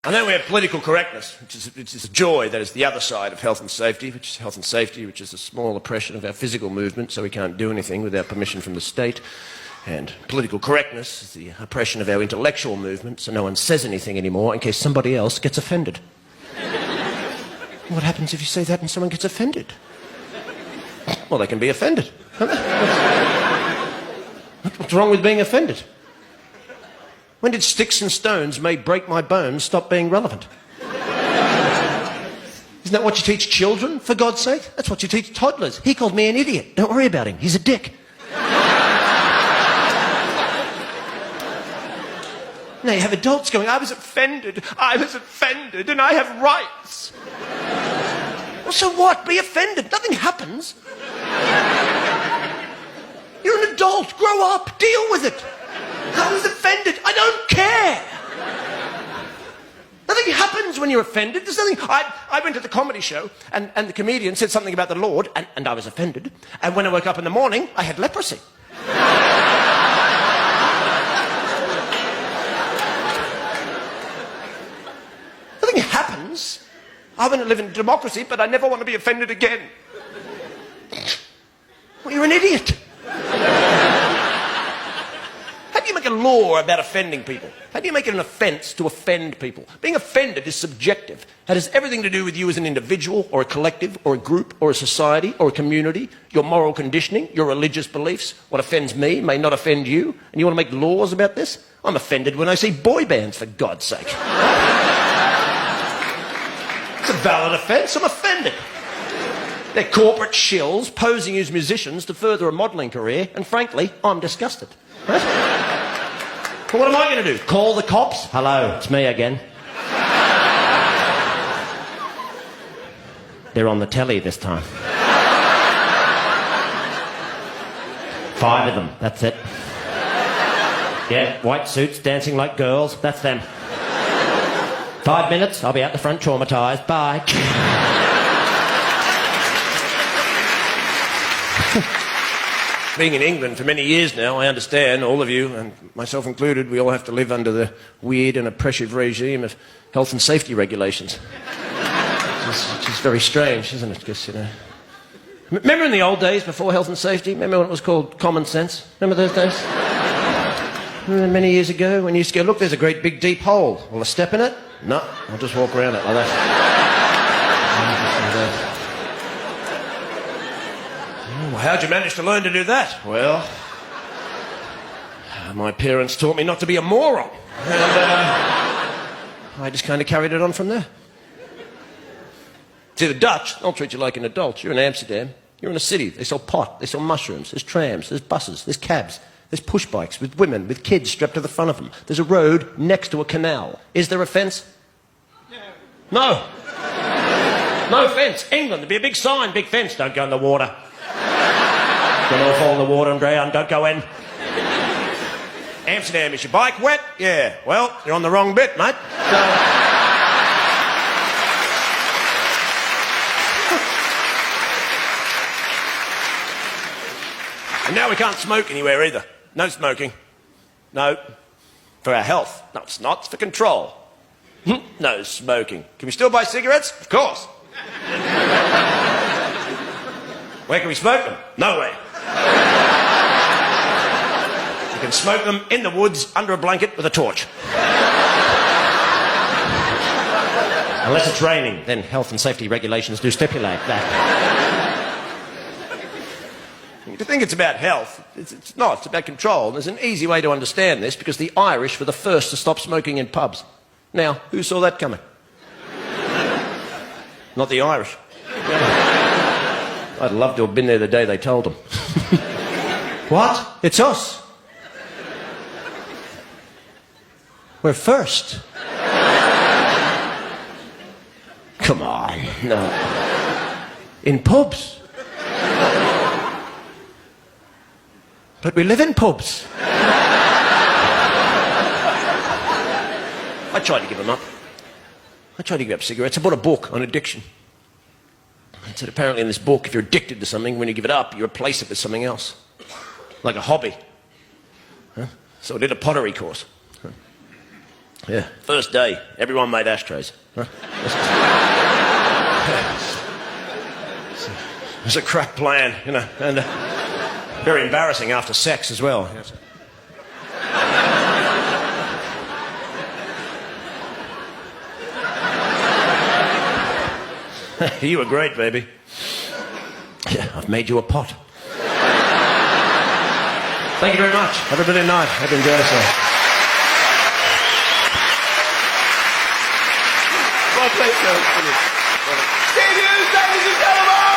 And then we have political correctness, which is a joy that is the other side of health and safety, which is a small oppression of our physical movement, so we can't do anything without permission from the state. And political correctness is the oppression of our intellectual movement, so no one says anything anymore in case somebody else gets offended. What happens if you say that and someone gets offended? Well, they can be offended. What's wrong with being offended? When did sticks and stones may break my bones stop being relevant? Isn't that what you teach children, for God's sake? That's what you teach toddlers. He called me an idiot. Don't worry about him. He's a dick. Now you have adults going, I was offended, and I have rights. Well, so what? Be offended. Nothing happens. You're an adult. Grow up. Deal with it. I was offended. I don't care. Nothing happens when you're offended. There's nothing. I went to the comedy show and the comedian said something about the Lord and I was offended. And when I woke up in the morning, I had leprosy. Nothing happens. I want to live in democracy, but I never want to be offended again. Well, you're an idiot. How do you make a law about offending people? How do you make it an offence to offend people? Being offended is subjective. It has everything to do with you as an individual, or a collective, or a group, or a society, or a community, your moral conditioning, your religious beliefs. What offends me may not offend you, and you want to make laws about this? I'm offended when I see boy bands, for God's sake. It's a valid offence. I'm offended. They're corporate shills posing as musicians to further a modelling career, and frankly, I'm disgusted. Right? Well, what am I going to do? Call the cops? Hello, it's me again. They're on the telly this time. 5 of them, that's it. Yeah, white suits dancing like girls, that's them. 5 minutes, I'll be out the front traumatised. Bye. Being in England for many years now, I understand, all of you, and myself included, we all have to live under the weird and oppressive regime of health and safety regulations. Which is very strange, isn't it? Because, you know... Remember in the old days, before health and safety? Remember when it was called common sense? Remember those days? Remember many years ago when you used to go, look, there's a great big deep hole. Will I step in it? No, I'll just walk around it like that. Well, how'd you manage to learn to do that? Well, my parents taught me not to be a moron. And I just kind of carried it on from there. See, the Dutch, they'll treat you like an adult. You're in Amsterdam. You're in a city. They sell pot. They sell mushrooms. There's trams. There's buses. There's cabs. There's push bikes with women, with kids strapped to the front of them. There's a road next to a canal. Is there a fence? No. No fence. England, there'd be a big sign, big fence. Don't go in the water. Don't all fall in the water and drown. Don't go in. Amsterdam, is your bike wet? Yeah. Well, you're on the wrong bit, mate. And now we can't smoke anywhere either. No smoking. No. For our health. No, it's not. It's for control. No smoking. Can we still buy cigarettes? Of course. Where can we smoke them? Nowhere. You can smoke them in the woods under a blanket with a torch. Unless it's raining, then health and safety regulations do stipulate that. To think it's about health, it's not. It's about control. And there's an easy way to understand this because the Irish were the first to stop smoking in pubs. Now, who saw that coming? Not the Irish. I'd love to have been there the day they told them. What? It's us. We're first. Come on. No. In pubs. But we live in pubs. I tried to give them up. I tried to give up cigarettes. I bought a book on addiction. It said apparently in this book, if you're addicted to something, when you give it up, you replace it with something else. Like a hobby. Huh? So I did a pottery course. Yeah, first day, everyone made ashtrays. Huh? It was a crap plan, you know, and very embarrassing after sex as well. You were great, baby. Yeah, I've made you a pot. Thank you very much. Have a brilliant night. Hope you enjoy yourself. Well played, sir. Steve Hughes, ladies and gentlemen!